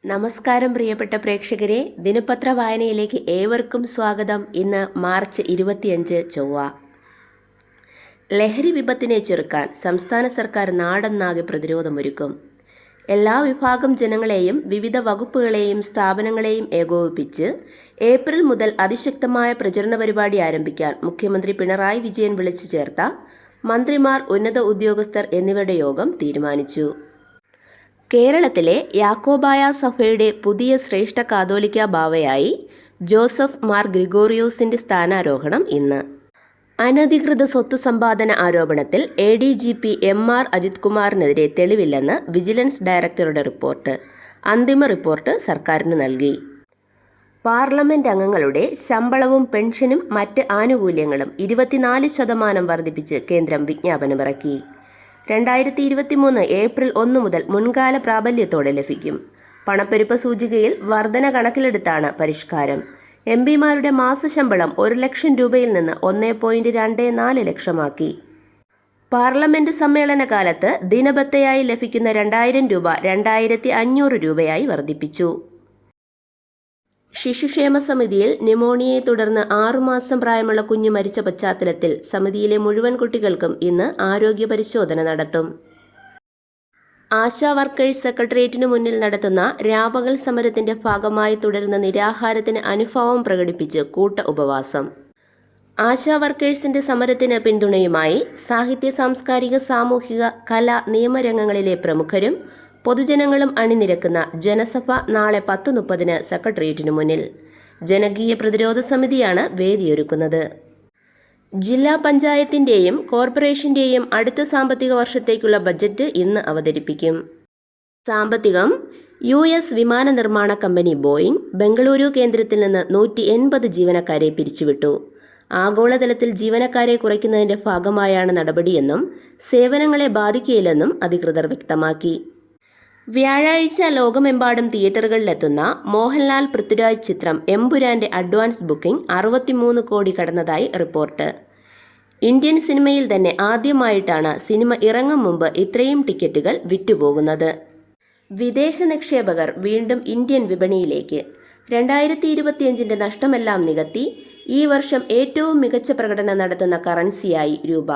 നമസ്കാരം പ്രിയപ്പെട്ട പ്രേക്ഷകരെ, ദിനപത്ര വായനയിലേക്ക് ഏവർക്കും സ്വാഗതം. ഇന്ന് മാർച്ച് 25 ചൊവ്വ. ലഹരി വിപത്തിനെ ചെറുക്കാൻ സംസ്ഥാന സർക്കാർ നാടൊന്നാകെ പ്രതിരോധമൊരുക്കും. എല്ലാ വിഭാഗം ജനങ്ങളെയും വിവിധ വകുപ്പുകളെയും സ്ഥാപനങ്ങളെയും ഏകോപിപ്പിച്ച് ഏപ്രിൽ മുതൽ അതിശക്തമായ പ്രചരണ പരിപാടി ആരംഭിക്കാൻ മുഖ്യമന്ത്രി പിണറായി വിജയൻ വിളിച്ചു ചേർത്ത മന്ത്രിമാർ, ഉന്നത ഉദ്യോഗസ്ഥർ എന്നിവരുടെ യോഗം തീരുമാനിച്ചു. കേരളത്തിലെ യാക്കോബായ സഭയുടെ പുതിയ ശ്രേഷ്ഠ കാതോലിക്ക ബാവയായി ജോസഫ് മാർ ഗ്രിഗോറിയോസിന്റെ സ്ഥാനാരോഹണം ഇന്ന്. അനധികൃത സ്വത്ത് സമ്പാദന ആരോപണത്തിൽ ADGP MR അജിത് കുമാറിനെതിരെ തെളിവില്ലെന്ന് വിജിലൻസ് ഡയറക്ടറുടെ റിപ്പോർട്ട്. അന്തിമ റിപ്പോർട്ട് സർക്കാരിന് നൽകി. പാർലമെന്റ് അംഗങ്ങളുടെ ശമ്പളവും പെൻഷനും മറ്റ് ആനുകൂല്യങ്ങളും 24% വർദ്ധിപ്പിച്ച് കേന്ദ്രം വിജ്ഞാപനമിറക്കി. 2023 ഏപ്രിൽ 1 മുതൽ മുൻകാല പ്രാബല്യത്തോടെ ലഭിക്കും. പണപ്പെരുപ്പ സൂചികയിൽ വർധന കണക്കിലെടുത്താണ് പരിഷ്കാരം. MP-മാരുടെ മാസശമ്പളം 1 ലക്ഷം രൂപയിൽ നിന്ന് 1.24 ലക്ഷമാക്കി. പാർലമെന്റ് സമ്മേളന കാലത്ത് ദിനബത്തയായി ലഭിക്കുന്ന 2000 രൂപ 2500 രൂപയായി വർദ്ധിപ്പിച്ചു. ശിശുക്ഷേമ സമിതിയിൽ ന്യൂമോണിയയെ തുടർന്ന് 6 മാസം പ്രായമുള്ള കുഞ്ഞ് മരിച്ച പശ്ചാത്തലത്തിൽ സമിതിയിലെ മുഴുവൻ കുട്ടികൾക്കും ഇന്ന് ആരോഗ്യ പരിശോധന നടത്തും. ആശാ വർക്കേഴ്സ് സെക്രട്ടേറിയറ്റിനു മുന്നിൽ നടത്തുന്ന രാപകൽ സമരത്തിന്റെ ഭാഗമായി തുടരുന്ന നിരാഹാരത്തിന് അനുഭാവം പ്രകടിപ്പിച്ച് കൂട്ട ഉപവാസം. ആശാ വർക്കേഴ്സിന്റെ സമരത്തിന് പിന്തുണയുമായി സാഹിത്യ, സാംസ്കാരിക, സാമൂഹിക, കലാ, നിയമരംഗങ്ങളിലെ പ്രമുഖരും പൊതുജനങ്ങളും അണിനിരക്കുന്ന ജനസഭ നാളെ 10:30 സെക്രട്ടേറിയറ്റിനു മുന്നിൽ. ജനകീയ പ്രതിരോധ സമിതിയാണ് വേദിയൊരുക്കുന്നത്. ജില്ലാ പഞ്ചായത്തിന്റെയും കോർപ്പറേഷന്റെയും അടുത്ത സാമ്പത്തിക വർഷത്തേക്കുള്ള ബജറ്റ് ഇന്ന് അവതരിപ്പിക്കും. സാമ്പത്തികം: US വിമാന നിർമ്മാണ കമ്പനി ബോയിങ് ബംഗളൂരു കേന്ദ്രത്തിൽ നിന്ന് 180 ജീവനക്കാരെ പിരിച്ചുവിട്ടു. ആഗോളതലത്തിൽ ജീവനക്കാരെ കുറയ്ക്കുന്നതിന്റെ ഭാഗമായാണ് നടപടിയെന്നും സേവനങ്ങളെ ബാധിക്കില്ലെന്നും അധികൃതർ വ്യക്തമാക്കി. വ്യാഴാഴ്ച ലോകമെമ്പാടും തിയേറ്ററുകളിലെത്തുന്ന മോഹൻലാൽ പൃഥ്വിരാജ് ചിത്രം എമ്പുരാന്റെ അഡ്വാൻസ് ബുക്കിംഗ് 63 കോടി കടന്നതായി റിപ്പോർട്ട്. ഇന്ത്യൻ സിനിമയിൽ തന്നെ ആദ്യമായിട്ടാണ് സിനിമ ഇറങ്ങും മുമ്പ് ഇത്രയും ടിക്കറ്റുകൾ വിറ്റുപോകുന്നത്. വിദേശ നിക്ഷേപകർ വീണ്ടും ഇന്ത്യൻ വിപണിയിലേക്ക്. 2025 നഷ്ടമെല്ലാം നികത്തി ഈ വർഷം ഏറ്റവും മികച്ച പ്രകടനം നടത്തുന്ന കറൻസിയായി രൂപ.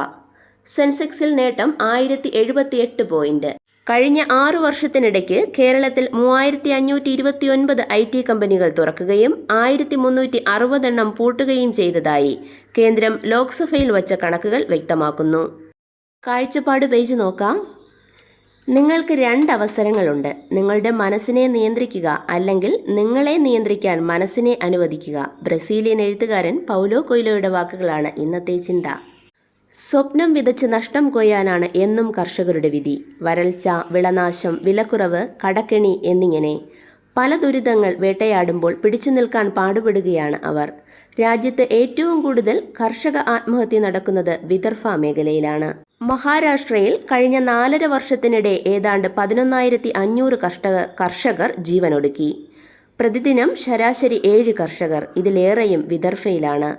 സെൻസെക്സിൽ നേട്ടം 1078 പോയിന്റ്. കഴിഞ്ഞ 6 വർഷത്തിനിടയ്ക്ക് കേരളത്തിൽ 3529 IT കമ്പനികൾ തുറക്കുകയും 1360 എണ്ണം പൂട്ടുകയും ചെയ്തതായി കേന്ദ്രം ലോക്സഭയിൽ വച്ച കണക്കുകൾ വ്യക്തമാക്കുന്നു. കാഴ്ചപ്പാട് പേജ് നോക്കാം. നിങ്ങൾക്ക് 2 അവസരങ്ങളുണ്ട്. നിങ്ങളുടെ മനസ്സിനെ നിയന്ത്രിക്കുക, അല്ലെങ്കിൽ നിങ്ങളെ നിയന്ത്രിക്കാൻ മനസ്സിനെ അനുവദിക്കുക. ബ്രസീലിയൻ എഴുത്തുകാരൻ പൗലോ കൊയ്ലോയുടെ വാക്കുകളാണ് ഇന്നത്തെ ചിന്ത. സ്വപ്നം വിതച്ച് നഷ്ടം കൊയ്യാനാണ് എന്നും കർഷകരുടെ വിധി. വരൾച്ച, വിളനാശം, വിലക്കുറവ്, കടക്കെണി എന്നിങ്ങനെ പല ദുരിതങ്ങൾ വേട്ടയാടുമ്പോൾ പിടിച്ചു നിൽക്കാൻ പാടുപെടുകയാണ് അവർ. രാജ്യത്ത് ഏറ്റവും കൂടുതൽ കർഷക ആത്മഹത്യ നടക്കുന്നത് വിദർഭ മേഖലയിലാണ്. മഹാരാഷ്ട്രയിൽ കഴിഞ്ഞ 4.5 വർഷത്തിനിടെ ഏതാണ്ട് 11,500 കർഷകർ ജീവനൊടുക്കി. പ്രതിദിനം ശരാശരി 7 കർഷകർ, ഇതിലേറെയും വിദർഭയിലാണ്.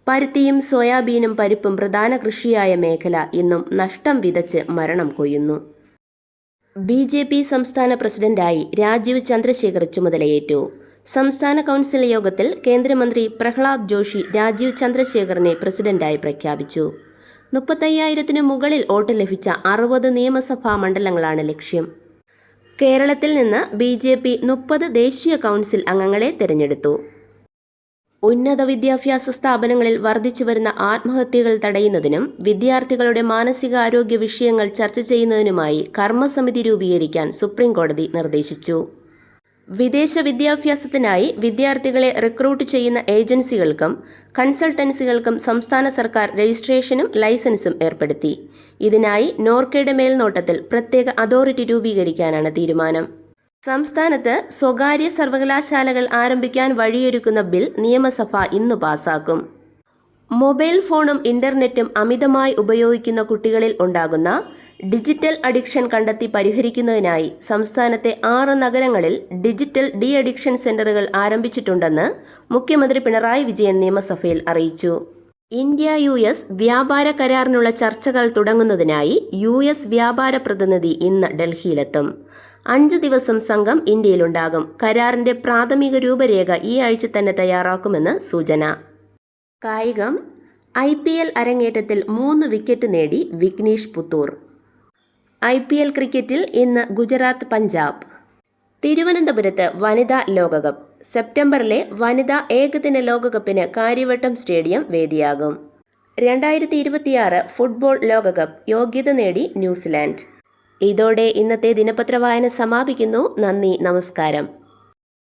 പരുത്തിയും സോയാബീനും പരിപ്പും പ്രധാന കൃഷിയായ മേഖല ഇന്നും നഷ്ടം വിതച്ച് മരണം കൊയ്യുന്നു. BJP സംസ്ഥാന പ്രസിഡന്റായി രാജീവ് ചന്ദ്രശേഖർ ചുമതലയേറ്റു. സംസ്ഥാന കൗൺസിൽ യോഗത്തിൽ കേന്ദ്രമന്ത്രി പ്രഹ്ലാദ് ജോഷി രാജീവ് ചന്ദ്രശേഖറിനെ പ്രസിഡന്റായി പ്രഖ്യാപിച്ചു. 35,000-ന് മുകളിൽ വോട്ട് ലഭിച്ച 60 നിയമസഭാ മണ്ഡലങ്ങളാണ് ലക്ഷ്യം. കേരളത്തിൽ നിന്ന് BJP 30 ദേശീയ കൗൺസിൽ അംഗങ്ങളെ തെരഞ്ഞെടുത്തു. ഉന്നത വിദ്യാഭ്യാസ സ്ഥാപനങ്ങളിൽ വർദ്ധിച്ചുവരുന്ന ആത്മഹത്യകൾ തടയുന്നതിനും വിദ്യാർത്ഥികളുടെ മാനസികാരോഗ്യ വിഷയങ്ങൾ ചർച്ച ചെയ്യുന്നതിനുമായി കർമ്മസമിതി രൂപീകരിക്കാൻ സുപ്രീം കോടതി നിർദ്ദേശിച്ചു. വിദേശ വിദ്യാഭ്യാസത്തിനായി വിദ്യാർത്ഥികളെ റിക്രൂട്ട് ചെയ്യുന്ന ഏജൻസികൾക്കും കൺസൾട്ടൻസികൾക്കും സംസ്ഥാന സർക്കാർ രജിസ്ട്രേഷനും ലൈസൻസും ഏർപ്പെടുത്തി. ഇതിനായി നോർക്കയുടെ മേൽനോട്ടത്തിൽ പ്രത്യേക അതോറിറ്റി രൂപീകരിക്കാനാണ് തീരുമാനം. സംസ്ഥാനത്ത് സ്വകാര്യ സർവകലാശാലകൾ ആരംഭിക്കാൻ വഴിയൊരുക്കുന്ന ബിൽ നിയമസഭ ഇന്ന് പാസാക്കും. മൊബൈൽ ഫോണും ഇന്റർനെറ്റും അമിതമായി ഉപയോഗിക്കുന്ന കുട്ടികളിൽ ഉണ്ടാകുന്ന ഡിജിറ്റൽ അഡിക്ഷൻ കണ്ടെത്തി പരിഹരിക്കുന്നതിനായി സംസ്ഥാനത്തെ 6 നഗരങ്ങളിൽ ഡിജിറ്റൽ ഡി അഡിക്ഷൻ സെന്ററുകൾ ആരംഭിച്ചിട്ടുണ്ടെന്ന് മുഖ്യമന്ത്രി പിണറായി വിജയൻ നിയമസഭയിൽ അറിയിച്ചു. ഇന്ത്യ-US വ്യാപാര കരാറിനുള്ള ചർച്ചകൾ തുടങ്ങുന്നതിനായി US വ്യാപാര പ്രതിനിധി ഇന്ന് ഡൽഹിയിലെത്തും. 5 ദിവസം സംഘം ഇന്ത്യയിലുണ്ടാകും. കരാറിന്റെ പ്രാഥമിക രൂപരേഖ ഈ ആഴ്ച തന്നെ തയ്യാറാക്കുമെന്ന് സൂചന. കായികം. IPL അരങ്ങേറ്റത്തിൽ 3 വിക്കറ്റ് നേടി വിഘ്നേഷ് പുത്തൂർ. IPL ക്രിക്കറ്റിൽ ഇന്ന് ഗുജറാത്ത് പഞ്ചാബ്. തിരുവനന്തപുരത്ത് വനിതാ ലോകകപ്പ്. സെപ്റ്റംബറിലെ വനിതാ ഏകദിന ലോകകപ്പിന് കാര്യവട്ടം സ്റ്റേഡിയം വേദിയാകും. 2026 ഫുട്ബോൾ ലോകകപ്പ് യോഗ്യത നേടി ന്യൂസിലാൻഡ്. ഇതോടെ ഇന്നത്തെ ദിനപത്ര വായന സമാപിക്കുന്നു. നന്ദി, നമസ്കാരം.